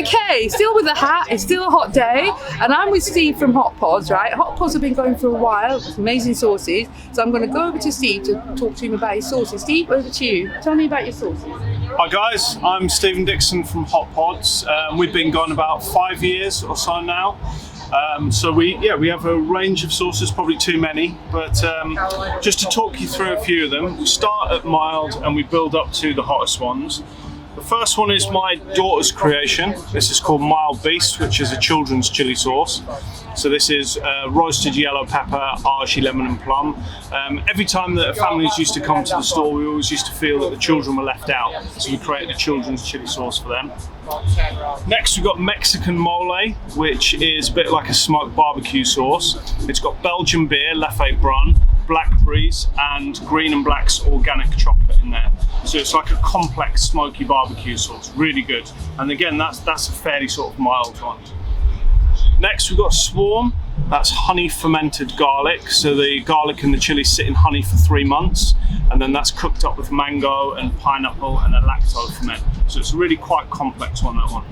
Okay, still with the hat, it's still a hot day, and I'm with Steve from Hotpods, right? Hotpods have been going for a while, with amazing sauces, so I'm going to go over to Steve to talk to him about his sauces. Steve, over to you. Tell me about your sauces. Hi guys, I'm Stephen Dixon from Hotpods. We've been going about 5 years or so now. So we have a range of sauces, probably too many, but just to talk you through a few of them, we start at mild and we build up to the hottest ones. The first one is my daughter's creation. This is called Mild Beast, which is a children's chili sauce. So this is roasted yellow pepper, aji, lemon and plum. Every time that families used to come to the store, we always used to feel that the children were left out. So we created a children's chili sauce for them. Next we've got Mexican mole, which is a bit like a smoked barbecue sauce. It's got Belgian beer, Lafayette Brun, blackberries and green and black's organic chocolate in there. So it's like a complex smoky barbecue sauce, really good. And again, that's a fairly sort of mild one. Next we've got Swarm, that's honey fermented garlic. So the garlic and the chili sit in honey for 3 months, and then that's cooked up with mango and pineapple and a lacto ferment. So it's a really quite complex one, that one.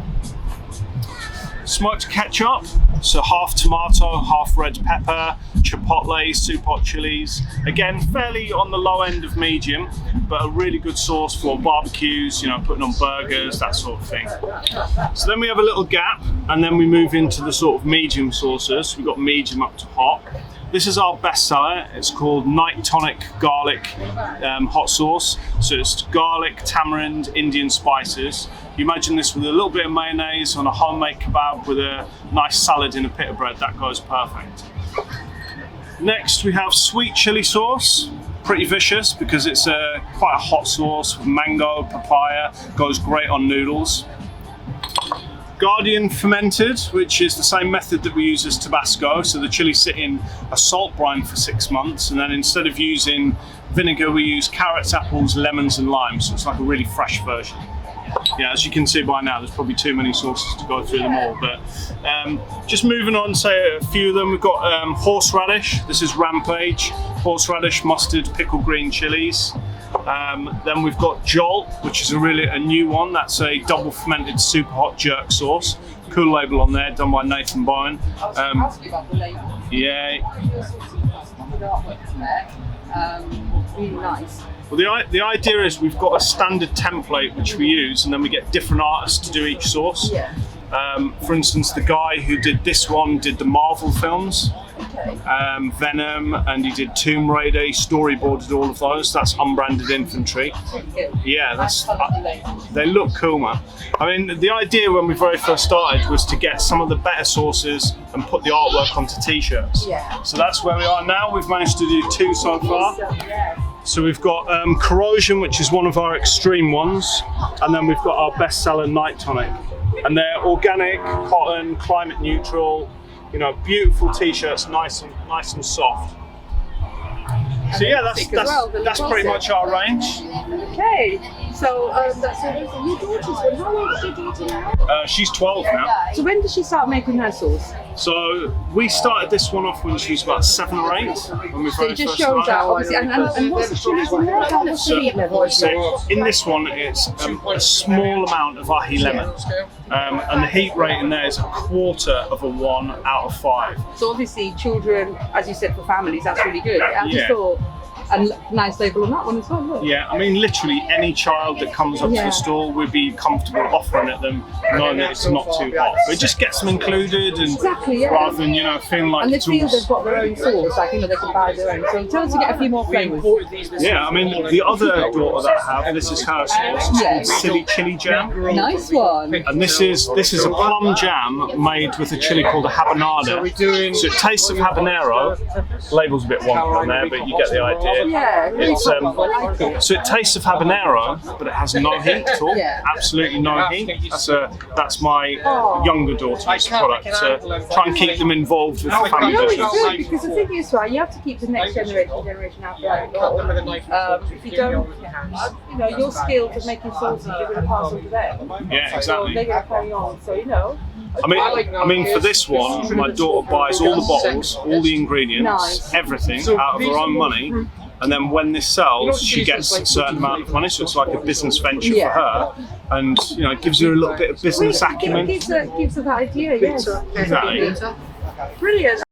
Smoked ketchup, so half tomato, half red pepper, chipotle, super hot chilies. Again, fairly on the low end of medium, but a really good sauce for barbecues, you know, putting on burgers, that sort of thing. So then we have a little gap, and then we move into the sort of medium sauces. We've got medium up to hot. This is our best seller. It's called Tonic garlic hot sauce. So it's garlic, tamarind, Indian spices. You imagine this with a little bit of mayonnaise on a homemade kebab with a nice salad in a pita bread. That goes perfect. Next we have sweet chili sauce. Pretty vicious because it's quite a hot sauce with mango, papaya. Goes great on noodles. Guardian Fermented, which is the same method that we use as Tabasco. So the chilies sit in a salt brine for 6 months, and then instead of using vinegar, we use carrots, apples, lemons and limes. So it's like a really fresh version. Yeah, as you can see by now, there's probably too many sauces to go through them all, but just moving on, say a few of them. We've got horseradish. This is Rampage. Horseradish, mustard, pickled green chilies. Then we've got Jolt, which is a new one. That's a double fermented super hot jerk sauce. Cool label on there, done by Nathan Bowen. Yeah. Really nice. Well, the idea is we've got a standard template which we use, and then we get different artists to do each sauce. Yeah. For instance, the guy who did this one did the Marvel films, Venom, and he did Tomb Raider. He storyboarded all of those. That's Unbranded Infantry. Yeah, they look cool, man. I mean, the idea when we very first started was to get some of the better sauces and put the artwork onto t-shirts. Yeah. So that's where we are now. We've managed to do 2 so far. So we've got Corrosion, which is one of our extreme ones, and then we've got our bestseller Night Tonic. And they're organic, cotton, climate neutral, you know, beautiful t-shirts, nice and soft. So yeah, that's pretty much our range. Okay, so that's your daughter's one. How old is your daughter now? She's 12 now. So when did she start making her sauce? So we started this one off when she was about 7 or 8. When we So it just shows that, obviously. And what's the chilies in there? What's the heat level? So in this one, it's a small amount of ahi lemon. And the heat rate in there is 1/4 of a 1 out of 5. So obviously children, as you said, for families, that's really good. I just thought, and nice label on that one as well, look. Yeah, I mean literally any child that comes up to the store would be comfortable offering it them, knowing that it's not too hot. But it just gets them included, and rather than, you know, feeling like and they it's feel all... they've got their own sauce, like, you know, they can buy their own. So tell us to get a few more flavours. Yeah, I mean the other daughter that I have, this is her sauce. It's called Silly Chili Jam. Nice one. And this is a plum jam made with a chili called a habanada. So it tastes of habanero. Label's a bit wonky on there, but you get the idea. Yeah, really It's, so it tastes of habanero, but it has no heat at all. Absolutely no heat. That's my younger daughter's product. To try and keep them involved with the family No, business. it's good, because the thing is, right, you have to keep the next generation after that. If you don't, you know, your skills of making sauces, you're going to pass on to them. Yeah, So exactly. they're going to carry on. So, you know. I mean, for this one, my daughter buys all the bottles, all the ingredients, everything out of her own money, and then when this sells, she gets a certain amount of money. So it's like a business venture for her, and you know, it gives her a little bit of business acumen. Gives her that idea, yes. Exactly. Brilliant.